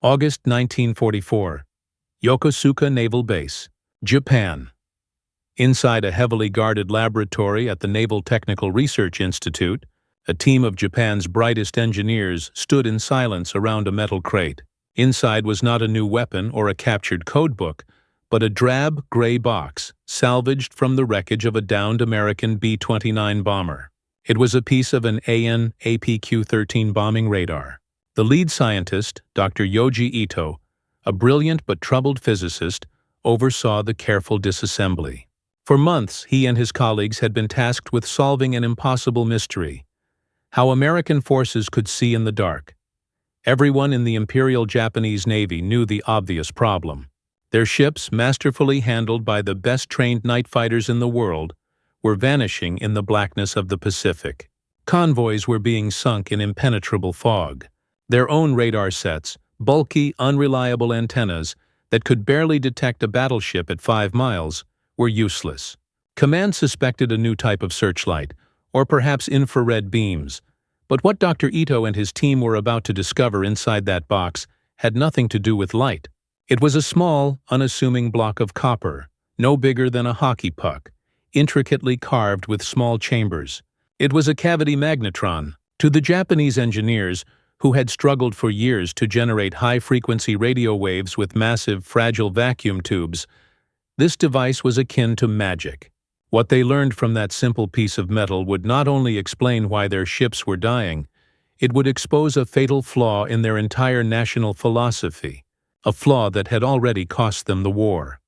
August 1944. Yokosuka Naval Base, Japan. Inside a heavily guarded laboratory at the Naval Technical Research Institute, a team of Japan's brightest engineers stood in silence around a metal crate. Inside was not a new weapon or a captured codebook, but a drab, gray box, salvaged from the wreckage of a downed American B-29 bomber. It was a piece of an AN APQ-13 bombing radar. The lead scientist, Dr. Yoji Ito, a brilliant but troubled physicist, oversaw the careful disassembly. For months, he and his colleagues had been tasked with solving an impossible mystery: how American forces could see in the dark. Everyone in the Imperial Japanese Navy knew the obvious problem. Their ships, masterfully handled by the best-trained night fighters in the world, were vanishing in the blackness of the Pacific. Convoys were being sunk in impenetrable fog. Their own radar sets, bulky, unreliable antennas that could barely detect a battleship at 5 miles, were useless. Command suspected a new type of searchlight, or perhaps infrared beams, but what Dr. Ito and his team were about to discover inside that box had nothing to do with light. It was a small, unassuming block of copper, no bigger than a hockey puck, intricately carved with small chambers. It was a cavity magnetron. To the Japanese engineers, who had struggled for years to generate high-frequency radio waves with massive, fragile vacuum tubes, this device was akin to magic. What they learned from that simple piece of metal would not only explain why their ships were dying, it would expose a fatal flaw in their entire national philosophy, a flaw that had already cost them the war.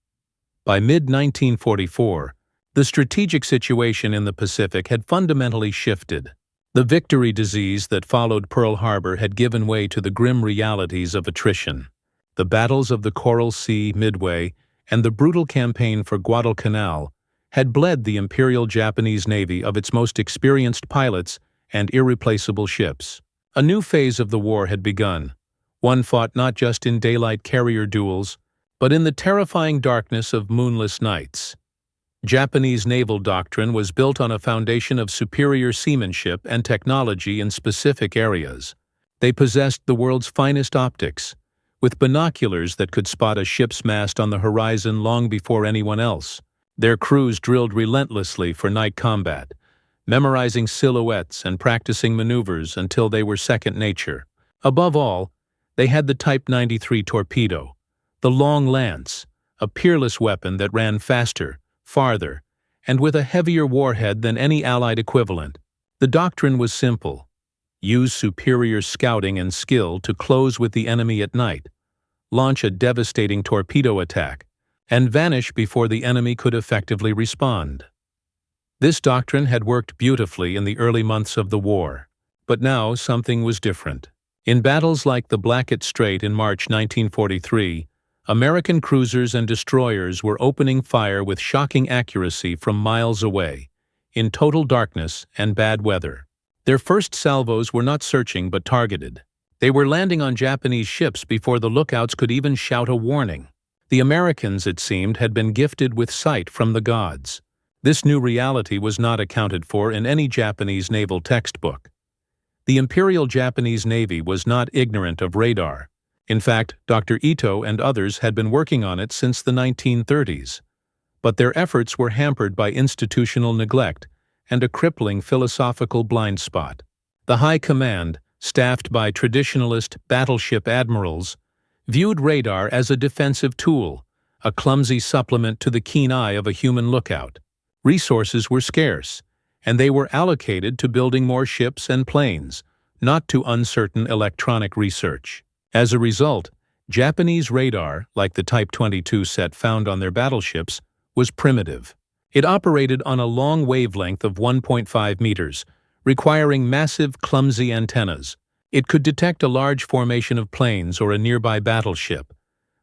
By mid-1944, the strategic situation in the Pacific had fundamentally shifted. The victory disease that followed Pearl Harbor had given way to the grim realities of attrition. The battles of the Coral Sea, Midway, and the brutal campaign for Guadalcanal had bled the Imperial Japanese Navy of its most experienced pilots and irreplaceable ships. A new phase of the war had begun, one fought not just in daylight carrier duels, but in the terrifying darkness of moonless nights. Japanese naval doctrine was built on a foundation of superior seamanship and technology in specific areas. They possessed the world's finest optics, with binoculars that could spot a ship's mast on the horizon long before anyone else. Their crews drilled relentlessly for night combat, memorizing silhouettes and practicing maneuvers until they were second nature. Above all, they had the Type 93 torpedo, the long lance, a peerless weapon that ran faster, farther, and with a heavier warhead than any Allied equivalent. The doctrine was simple: use superior scouting and skill to close with the enemy at night, launch a devastating torpedo attack, and vanish before the enemy could effectively respond. This doctrine had worked beautifully in the early months of the war, but now something was different. In battles like the Blackett Strait in March 1943, American cruisers and destroyers were opening fire with shocking accuracy from miles away, in total darkness and bad weather. Their first salvos were not searching but targeted. They were landing on Japanese ships before the lookouts could even shout a warning. The Americans, it seemed, had been gifted with sight from the gods. This new reality was not accounted for in any Japanese naval textbook. The Imperial Japanese Navy was not ignorant of radar. In fact, Dr. Ito and others had been working on it since the 1930s. But their efforts were hampered by institutional neglect and a crippling philosophical blind spot. The High Command, staffed by traditionalist battleship admirals, viewed radar as a defensive tool, a clumsy supplement to the keen eye of a human lookout. Resources were scarce, and they were allocated to building more ships and planes, not to uncertain electronic research. As a result, Japanese radar, like the Type 22 set found on their battleships, was primitive. It operated on a long wavelength of 1.5 meters, requiring massive, clumsy antennas. It could detect a large formation of planes or a nearby battleship,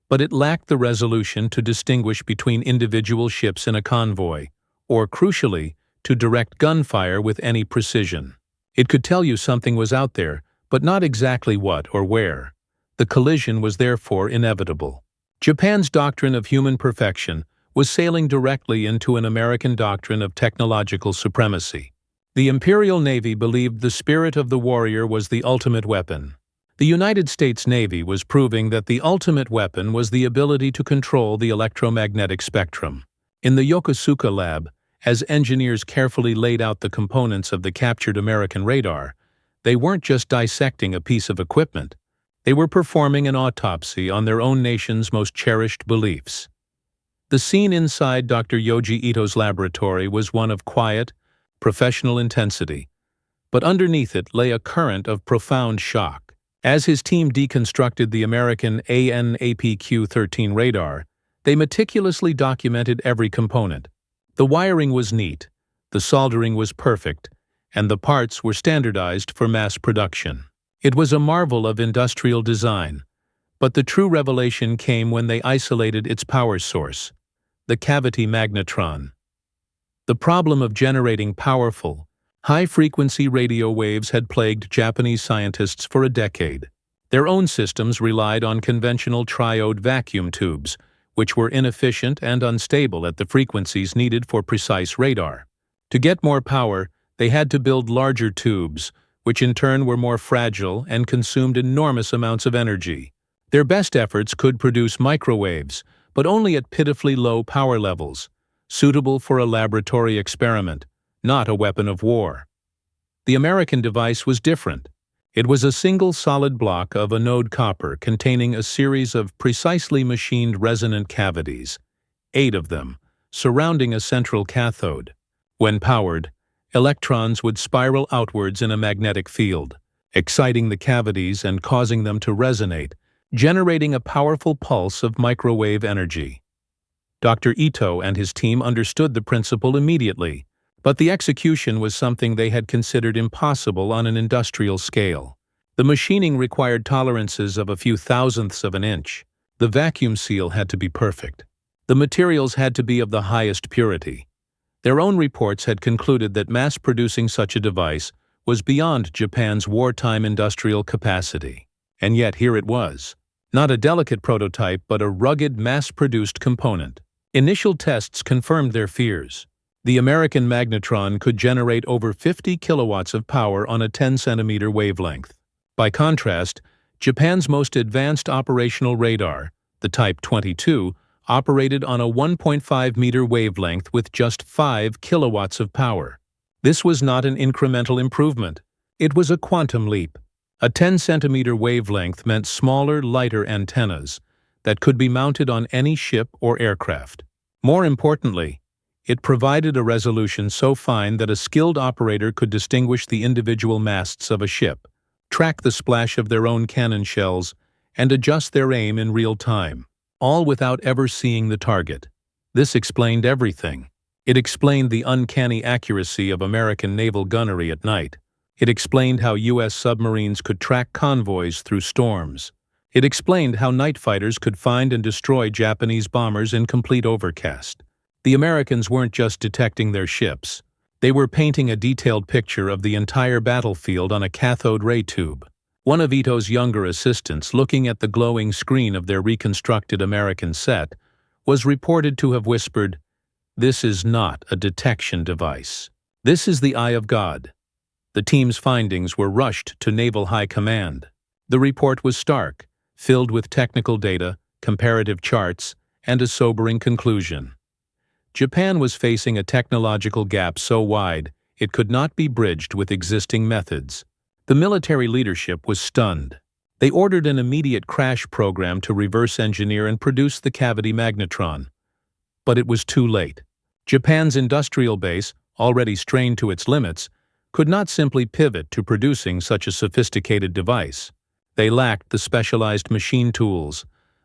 but it lacked the resolution to distinguish between individual ships in a convoy, or, crucially, to direct gunfire with any precision. It could tell you something was out there, but not exactly what or where. The collision was therefore inevitable. Japan's doctrine of human perfection was sailing directly into an American doctrine of technological supremacy. The Imperial Navy believed the spirit of the warrior was the ultimate weapon. The United States Navy was proving that the ultimate weapon was the ability to control the electromagnetic spectrum. In the Yokosuka lab, as engineers carefully laid out the components of the captured American radar, they weren't just dissecting a piece of equipment. They were performing an autopsy on their own nation's most cherished beliefs. The scene inside Dr. Yoji Ito's laboratory was one of quiet, professional intensity, but underneath it lay a current of profound shock. As his team deconstructed the American AN/APQ-13 radar, they meticulously documented every component. The wiring was neat, the soldering was perfect, and the parts were standardized for mass production. It was a marvel of industrial design, but the true revelation came when they isolated its power source, the cavity magnetron. The problem of generating powerful, high-frequency radio waves had plagued Japanese scientists for a decade. Their own systems relied on conventional triode vacuum tubes, which were inefficient and unstable at the frequencies needed for precise radar. To get more power, they had to build larger tubes, which in turn were more fragile and consumed enormous amounts of energy. Their best efforts could produce microwaves, but only at pitifully low power levels, suitable for a laboratory experiment, not a weapon of war. The American device was different. It was a single solid block of anode copper containing a series of precisely machined resonant cavities, 8 of them, surrounding a central cathode. When powered, electrons would spiral outwards in a magnetic field, exciting the cavities and causing them to resonate, generating a powerful pulse of microwave energy. Dr. Ito and his team understood the principle immediately, but the execution was something they had considered impossible on an industrial scale. The machining required tolerances of a few thousandths of an inch. The vacuum seal had to be perfect. The materials had to be of the highest purity. Their own reports had concluded that mass-producing such a device was beyond Japan's wartime industrial capacity. And yet here it was. Not a delicate prototype, but a rugged, mass-produced component. Initial tests confirmed their fears. The American magnetron could generate over 50 kilowatts of power on a 10-centimeter wavelength. By contrast, Japan's most advanced operational radar, the Type 22, operated on a 1.5-meter wavelength with just 5 kilowatts of power. This was not an incremental improvement. It was a quantum leap. A 10-centimeter wavelength meant smaller, lighter antennas that could be mounted on any ship or aircraft. More importantly, it provided a resolution so fine that a skilled operator could distinguish the individual masts of a ship, track the splash of their own cannon shells, and adjust their aim in real time, all without ever seeing the target. This explained everything. It explained the uncanny accuracy of American naval gunnery at night. It explained how U.S. submarines could track convoys through storms. It explained how night fighters could find and destroy Japanese bombers in complete overcast. The Americans weren't just detecting their ships. They were painting a detailed picture of the entire battlefield on a cathode ray tube. One of Ito's younger assistants, looking at the glowing screen of their reconstructed American set, was reported to have whispered, "This is not a detection device. This is the eye of God." The team's findings were rushed to Naval High Command. The report was stark, filled with technical data, comparative charts, and a sobering conclusion. Japan was facing a technological gap so wide it could not be bridged with existing methods. The military leadership was stunned. They ordered an immediate crash program to reverse engineer and produce the cavity magnetron. But it was too late. Japan's industrial base, already strained to its limits, could not simply pivot to producing such a sophisticated device. They lacked the specialized machine tools,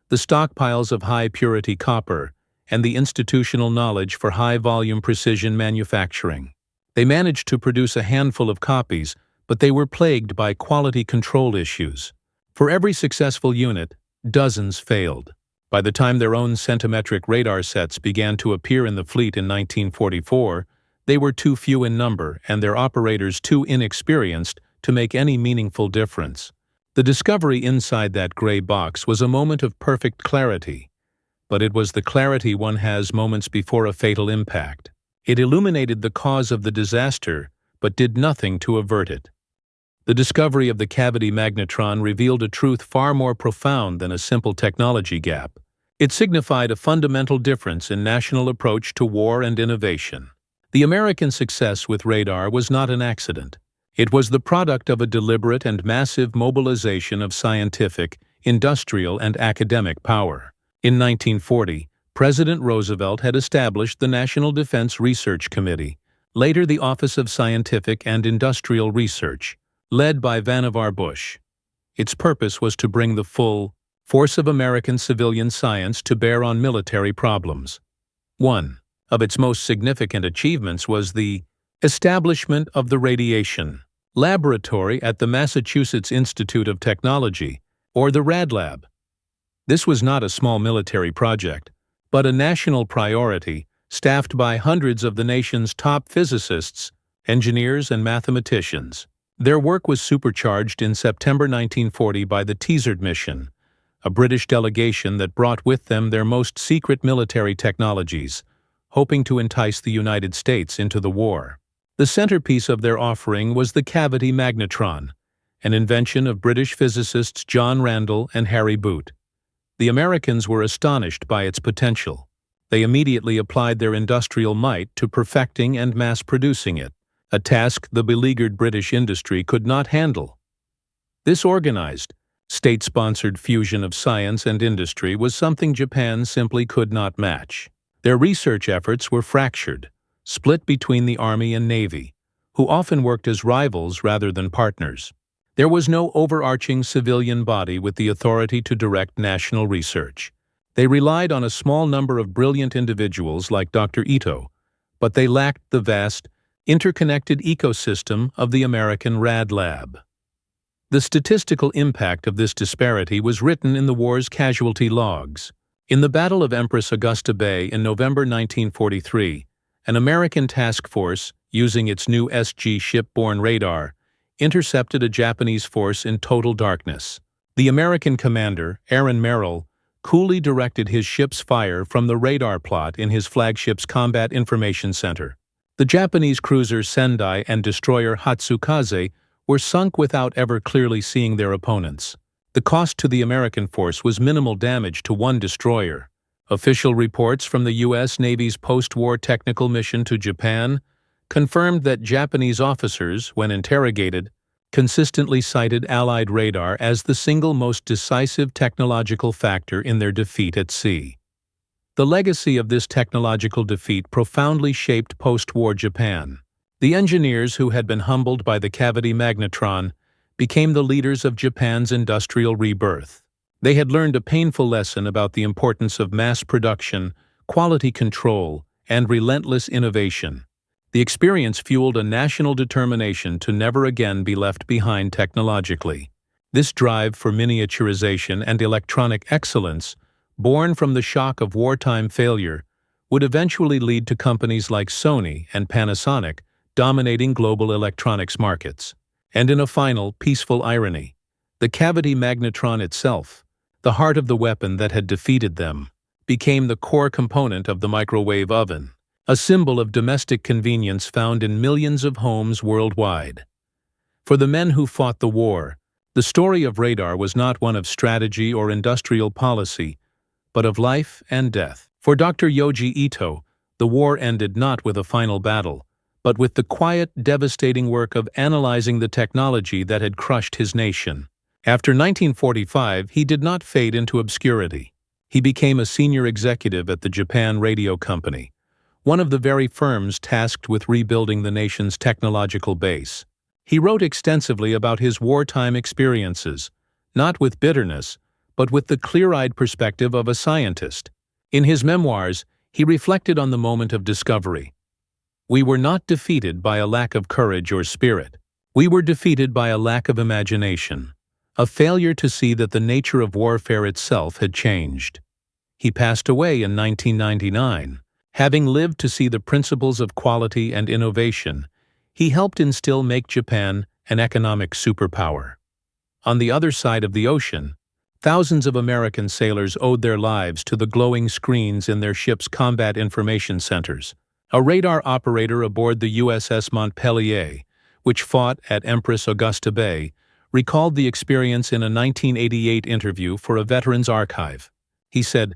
the stockpiles of high-purity copper, and the institutional knowledge for high-volume precision manufacturing. They managed to produce a handful of copies, but they were plagued by quality control issues. For every successful unit, dozens failed. By the time their own centimetric radar sets began to appear in the fleet in 1944, they were too few in number and their operators too inexperienced to make any meaningful difference. The discovery inside that gray box was a moment of perfect clarity, but it was the clarity one has moments before a fatal impact. It illuminated the cause of the disaster, but did nothing to avert it. The discovery of the cavity magnetron revealed a truth far more profound than a simple technology gap. It signified a fundamental difference in national approach to war and innovation. The American success with radar was not an accident. It was the product of a deliberate and massive mobilization of scientific, industrial, and academic power. In 1940, President Roosevelt had established the National Defense Research Committee, later the Office of Scientific and Industrial Research, led by Vannevar Bush. Its purpose was to bring the full force of American civilian science to bear on military problems. One of its most significant achievements was the establishment of the Radiation Laboratory at the Massachusetts Institute of Technology, or the RAD Lab. This was not a small military project, but a national priority staffed by hundreds of the nation's top physicists, engineers, and mathematicians. Their work was supercharged in September 1940 by the Teasard mission, a British delegation that brought with them their most secret military technologies, hoping to entice the United States into the war. The centerpiece of their offering was the cavity magnetron, an invention of British physicists John Randall and Harry Boot. The Americans were astonished by its potential. They immediately applied their industrial might to perfecting and mass-producing it, a task the beleaguered British industry could not handle. This organized, state-sponsored fusion of science and industry was something Japan simply could not match. Their research efforts were fractured, split between the Army and Navy, who often worked as rivals rather than partners. There was no overarching civilian body with the authority to direct national research. They relied on a small number of brilliant individuals like Dr. Ito, but they lacked the vast, interconnected ecosystem of the American RAD Lab. The statistical impact of this disparity was written in the war's casualty logs. In the Battle of Empress Augusta Bay in November 1943, an American task force, using its new SG shipborne radar, intercepted a Japanese force in total darkness. The American commander, Aaron Merrill, coolly directed his ship's fire from the radar plot in his flagship's Combat Information Center. The Japanese cruisers Sendai and destroyer Hatsukaze were sunk without ever clearly seeing their opponents. The cost to the American force was minimal damage to one destroyer. Official reports from the U.S. Navy's post-war technical mission to Japan confirmed that Japanese officers, when interrogated, consistently cited Allied radar as the single most decisive technological factor in their defeat at sea. The legacy of this technological defeat profoundly shaped post-war Japan. The engineers who had been humbled by the cavity magnetron became the leaders of Japan's industrial rebirth. They had learned a painful lesson about the importance of mass production, quality control, and relentless innovation. The experience fueled a national determination to never again be left behind technologically. This drive for miniaturization and electronic excellence, born from the shock of wartime failure, would eventually lead to companies like Sony and Panasonic dominating global electronics markets. And in a final, peaceful irony, the cavity magnetron itself, the heart of the weapon that had defeated them, became the core component of the microwave oven, a symbol of domestic convenience found in millions of homes worldwide. For the men who fought the war, the story of radar was not one of strategy or industrial policy, but of life and death. For Dr. Yoji Ito, the war ended not with a final battle, but with the quiet, devastating work of analyzing the technology that had crushed his nation. After 1945, he did not fade into obscurity. He became a senior executive at the Japan Radio Company, one of the very firms tasked with rebuilding the nation's technological base. He wrote extensively about his wartime experiences, not with bitterness, but with the clear-eyed perspective of a scientist. In his memoirs, he reflected on the moment of discovery. We were not defeated by a lack of courage or spirit. We were defeated by a lack of imagination, a failure to see that the nature of warfare itself had changed. He passed away in 1999. Having lived to see the principles of quality and innovation, he helped make Japan an economic superpower. On the other side of the ocean, thousands of American sailors owed their lives to the glowing screens in their ships' combat information centers. A radar operator aboard the USS Montpelier which fought at Empress Augusta Bay, recalled the experience in a 1988 interview for a Veterans Archive. He said,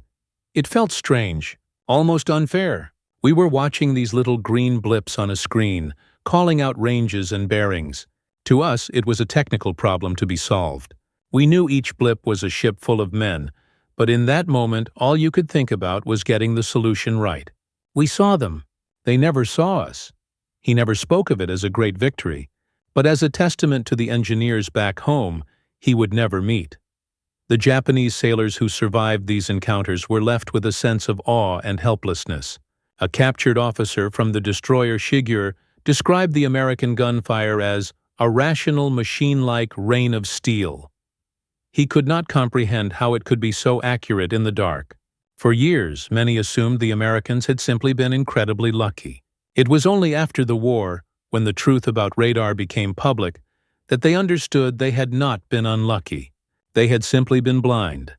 "It felt strange, almost unfair. We were watching these little green blips on a screen, calling out ranges and bearings. To us, it was a technical problem to be solved. We knew each blip was a ship full of men, but in that moment, all you could think about was getting the solution right. We saw them. They never saw us." He never spoke of it as a great victory, but as a testament to the engineers back home he would never meet. The Japanese sailors who survived these encounters were left with a sense of awe and helplessness. A captured officer from the destroyer Shigure described the American gunfire as a rational machine-like rain of steel. He could not comprehend how it could be so accurate in the dark. For years, many assumed the Americans had simply been incredibly lucky. It was only after the war, when the truth about radar became public, that they understood they had not been unlucky. They had simply been blind.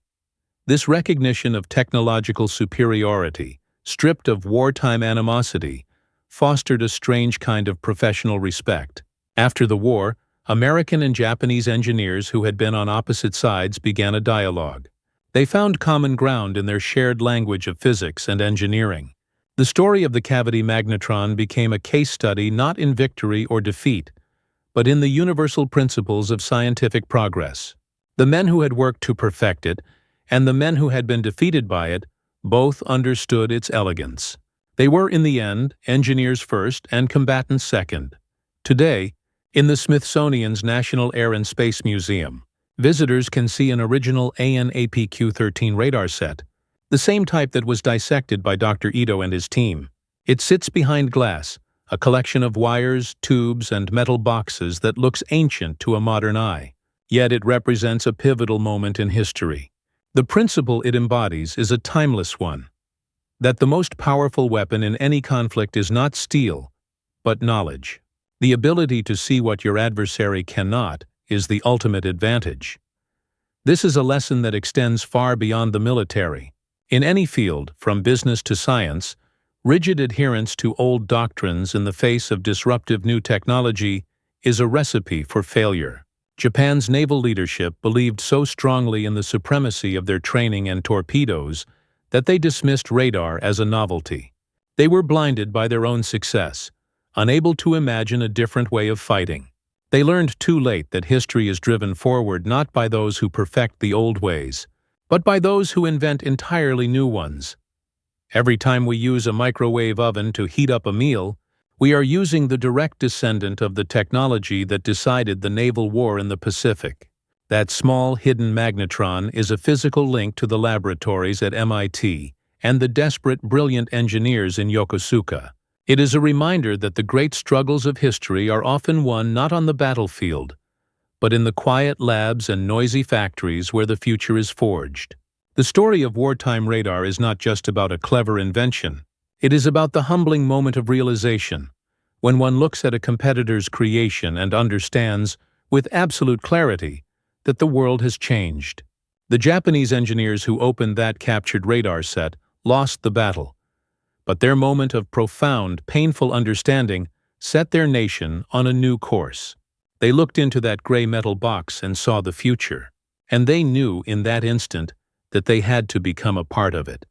This recognition of technological superiority, stripped of wartime animosity, fostered a strange kind of professional respect. After the war, American and Japanese engineers who had been on opposite sides began a dialogue. They found common ground in their shared language of physics and engineering. The story of the cavity magnetron became a case study not in victory or defeat, but in the universal principles of scientific progress. The men who had worked to perfect it, and the men who had been defeated by it, both understood its elegance. They were, in the end, engineers first and combatants second. Today, in the Smithsonian's National Air and Space Museum, visitors can see an original AN/APQ-13 radar set, the same type that was dissected by Dr. Ito and his team. It sits behind glass, a collection of wires, tubes, and metal boxes that looks ancient to a modern eye. Yet it represents a pivotal moment in history. The principle it embodies is a timeless one: that the most powerful weapon in any conflict is not steel, but knowledge. The ability to see what your adversary cannot is the ultimate advantage. This is a lesson that extends far beyond the military. In any field, from business to science, rigid adherence to old doctrines in the face of disruptive new technology is a recipe for failure. Japan's naval leadership believed so strongly in the supremacy of their training and torpedoes that they dismissed radar as a novelty. They were blinded by their own success, unable to imagine a different way of fighting. They learned too late that history is driven forward not by those who perfect the old ways, but by those who invent entirely new ones. Every time we use a microwave oven to heat up a meal, we are using the direct descendant of the technology that decided the naval war in the Pacific. That small, hidden magnetron is a physical link to the laboratories at MIT and the desperate, brilliant engineers in Yokosuka. It is a reminder that the great struggles of history are often won not on the battlefield, but in the quiet labs and noisy factories where the future is forged. The story of wartime radar is not just about a clever invention. It is about the humbling moment of realization, when one looks at a competitor's creation and understands, with absolute clarity, that the world has changed. The Japanese engineers who opened that captured radar set lost the battle, but their moment of profound, painful understanding set their nation on a new course. They looked into that gray metal box and saw the future, and they knew in that instant that they had to become a part of it.